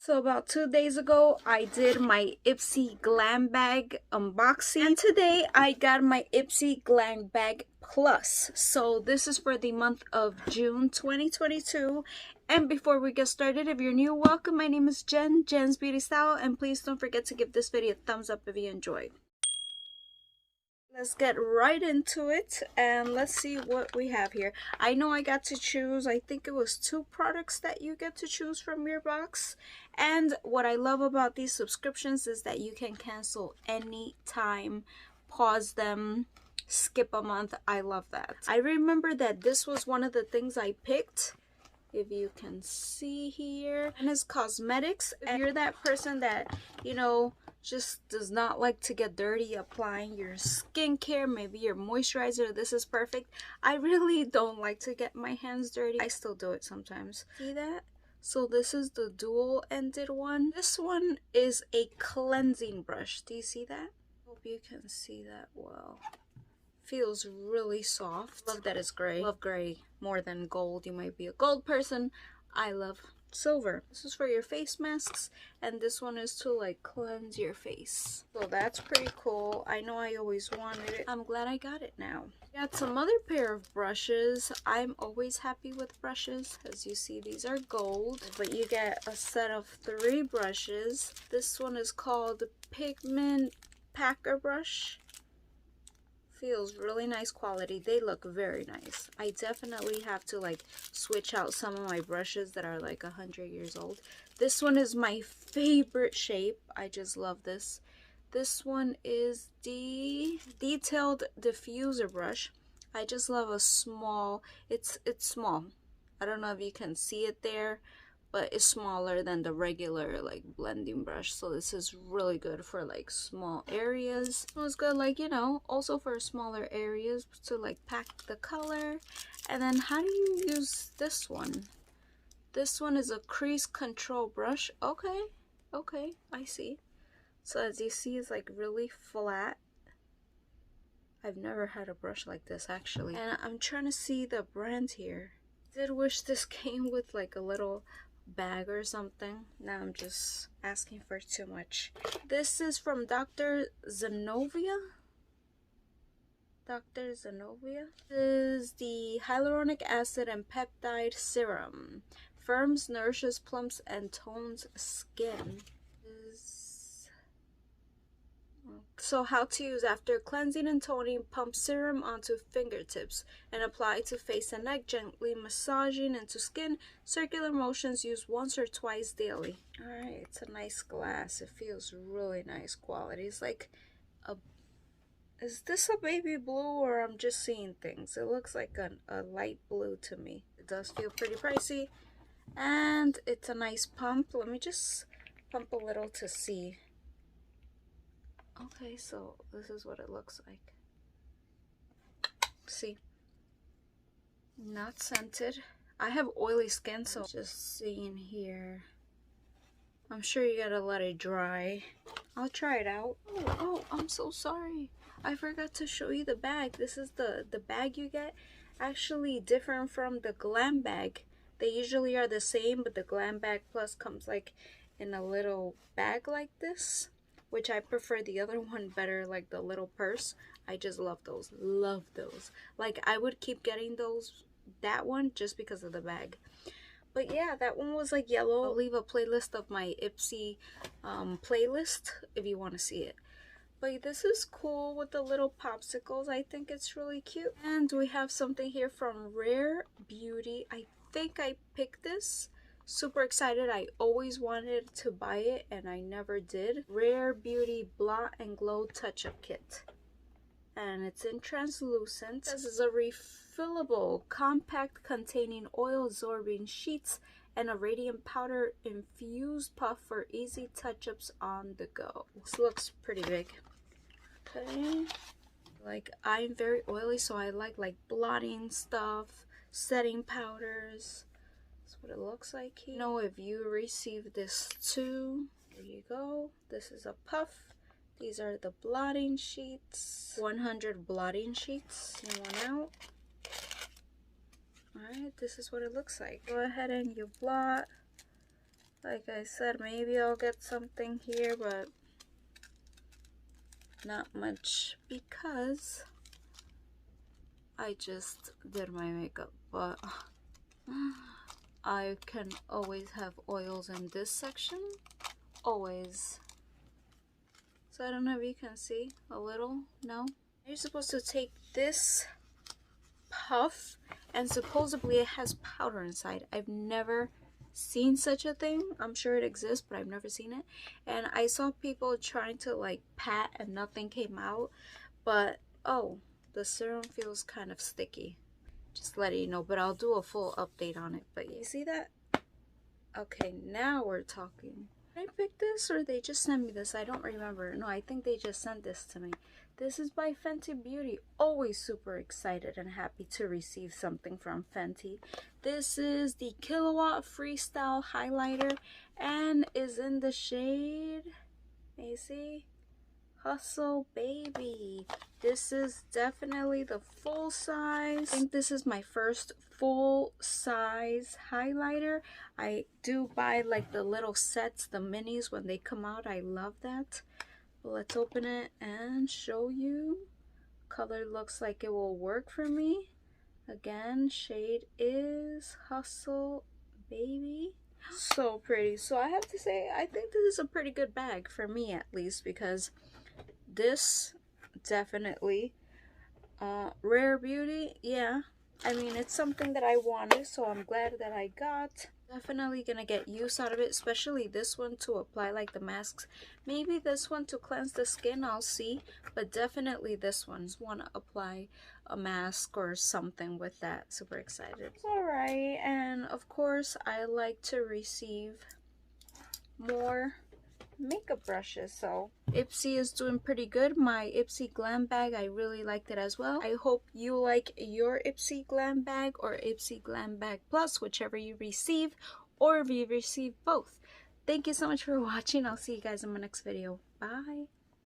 So about 2 days ago, I did my IPSY GLAM bag unboxing. And today, I got my IPSY GLAM bag Plus. So this is for the month of June 2022. And before we get started, if you're new, welcome. My name is Jen's Beauty Style. And please don't forget to give this video a thumbs up if you enjoyed. Let's get right into it and let's see what we have here. I know I got to choose, I think it was 2 products that you get to choose from your box. And what I love about these subscriptions is that you can cancel anytime, pause them, skip a month. I love that. I remember that this was one of the things I picked. If you can see here, and it's cosmetics. If you're that person that, you know, just does not like to get dirty applying your skincare, maybe your moisturizer, this is perfect. I really don't like to get my hands dirty. I still do it sometimes. See that? So this is the dual-ended one. This one is a cleansing brush. Do you see that? Hope you can see that well. Feels really soft. Love that it's gray. Love gray more than gold. You might be a gold person. I love silver. This is for your face masks, and this one is to like cleanse your face. So that's pretty cool. I know I always wanted it. I'm glad I got it now. Got some other pair of brushes. I'm always happy with brushes. As you see, these are gold, but you get a set of 3 brushes. This one is called Pigment Packer Brush. Feels really nice quality. They look very nice. I definitely have to like switch out some of my brushes that are like 100 years old. This one is my favorite shape. I just love this. This one is the Detailed Diffuser brush. I just love a small, it's small. I don't know if you can see it there, but it's smaller than the regular like blending brush. So this is really good for like small areas. It was good, like, you know, also for smaller areas to like pack the color. And then how do you use this one? This one is a crease control brush. Okay, I see. So as you see, it's like really flat. I've never had a brush like this actually. And I'm trying to see the brand here. I did wish this came with like a little bag or something. Now I'm just asking for too much. This is from Dr. Zenovia. Dr. Zenovia. This is the hyaluronic acid and peptide serum. Firms, nourishes, plumps, and tones skin. So how to use: after cleansing and toning, pump serum onto fingertips and apply to face and neck, gently massaging into skin. Circular motions, use once or twice daily. Alright, it's a nice glass. It feels really nice quality. It's like a... is this a baby blue or I'm just seeing things? It looks like a light blue to me. It does feel pretty pricey. And it's a nice pump. Let me just pump a little to see. Okay, so this is what it looks like. See? Not scented. I have oily skin, so just seeing here. I'm sure you gotta let it dry. I'll try it out. Oh, I'm so sorry. I forgot to show you the bag. This is the bag you get. Actually different from the Glam bag. They usually are the same, but the Glam bag Plus comes like in a little bag like this, which I prefer the other one better, like the little purse. I just love those. Love those. Like I would keep getting that one just because of the bag. But yeah, that one was like yellow. I'll leave a playlist of my IPSY playlist if you want to see it. But this is cool with the little popsicles. I think it's really cute. And we have something here from Rare Beauty. I think I picked this. Super excited. I always wanted to buy it and I never did. Rare Beauty Blot and Glow Touch-Up Kit. And it's in translucent. This is a refillable, compact, containing oil-absorbing sheets and a radiant powder infused puff for easy touch-ups on the go. This looks pretty big. Okay. Like, I'm very oily, so I like blotting stuff, setting powders. That's what it looks like here. Know if you receive this too. There you go. This is a puff. These are the blotting sheets. 100 blotting sheets in one out. Alright, this is what it looks like. Go ahead and you blot. Like I said, maybe I'll get something here, but not much because I just did my makeup. But I can always have oils in this section, always. So I don't know if you can see a little. No, you're supposed to take this puff, and supposedly it has powder inside. I've never seen such a thing. I'm sure it exists, but I've never seen it. And I saw people trying to like pat and nothing came out, but oh, the serum feels kind of sticky. Just letting you know, but I'll do a full update on it. But you see that? Okay, now we're talking. Did I pick this or they just sent me this? I don't remember. No, I think they just sent this to me. This is by Fenty Beauty. Always super excited and happy to receive something from Fenty. This is the Kilowatt Freestyle highlighter and is in the shade, may you see? Hustle Baby. This is definitely the full size. I think this is my first full size highlighter. I do buy like the little sets, the minis when they come out. I love that. But let's open it and show you. Color looks like it will work for me. Again, shade is Hustle Baby. So pretty. So I have to say, I think this is a pretty good bag for me at least, because this definitely Rare Beauty, yeah, I mean, it's something that I wanted, so I'm glad that I got. Definitely gonna get use out of it, especially this one to apply like the masks. Maybe this one to cleanse the skin, I'll see, but definitely this one. Want to apply a mask or something with that. Super excited. Alright, and of course I like to receive more makeup brushes. So IPSY is doing pretty good. My IPSY Glam bag, I really liked it as well. I hope you like your IPSY Glam bag or IPSY Glam bag plus, whichever you receive, or if you receive both. Thank you so much for watching. I'll see you guys in my next video. Bye.